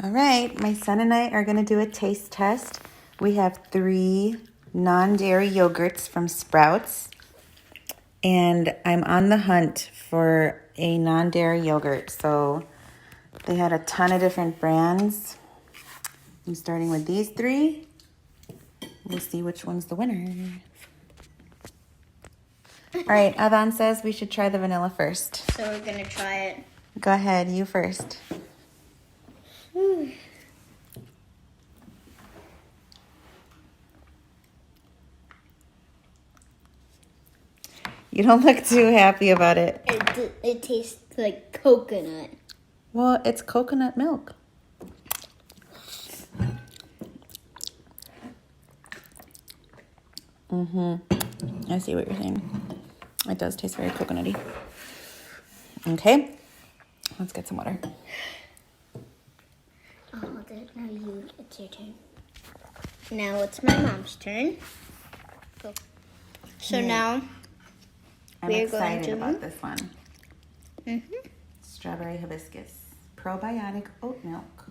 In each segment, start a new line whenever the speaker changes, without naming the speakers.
All right, my son and I are gonna do a taste test. We have 3 non-dairy yogurts from Sprouts, and I'm on the hunt for a non-dairy yogurt. So they had a ton of different brands. I'm starting with these 3. We'll see which one's the winner. All right, Avan says we should try the vanilla first.
So we're gonna try it.
Go ahead, you first. You don't look too happy about it.
It tastes like coconut.
Well, it's coconut milk. I see what you're saying. It does taste very coconutty. Okay, let's get some water.
Now it's your turn. Now it's my mom's turn. Go. So now
I'm
we're
excited
going to
about this one. Strawberry hibiscus. Probiotic oat milk.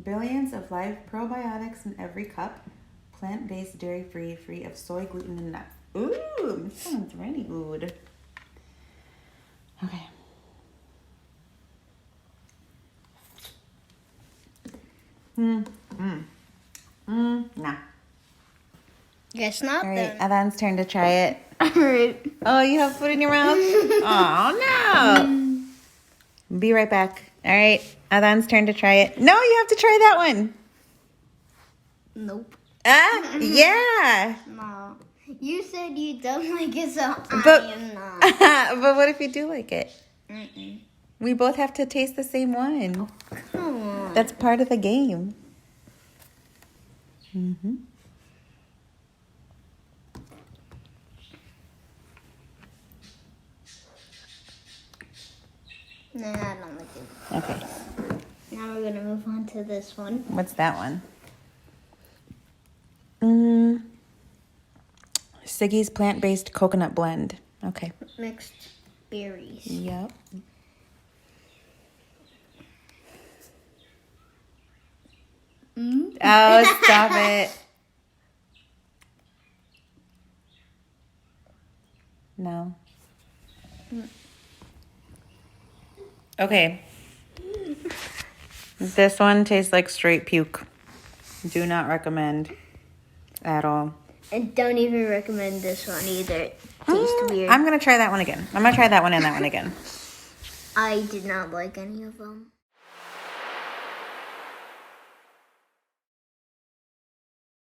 Billions of live probiotics in every cup. Plant-based, dairy-free, free of soy, gluten, and nuts. Ooh, this sounds really good. Okay. Nah.
guess not.
All right,
Then.
Avan's turn to try it.
All right.
Oh, you have food in your mouth? Oh, no. Be right back. All right, Avan's turn to try it. No, you have to try that one.
Nope.
Yeah.
No. You said you don't like it, so
But-
I am not.
But what if you do like it?
Mm-mm.
We both have to taste the same one.
Come on.
That's part of the game.
No, I don't like it.
Okay.
Now we're gonna move on to this one.
What's that one? Siggy's plant-based coconut blend. Okay.
Mixed berries.
Yep. Oh, stop it. No. Okay. This one tastes like straight puke. Do not recommend at all.
And don't even recommend this one either. It tastes weird.
I'm going to try that one again. I'm going to try that one and that one again.
I did not like any of them.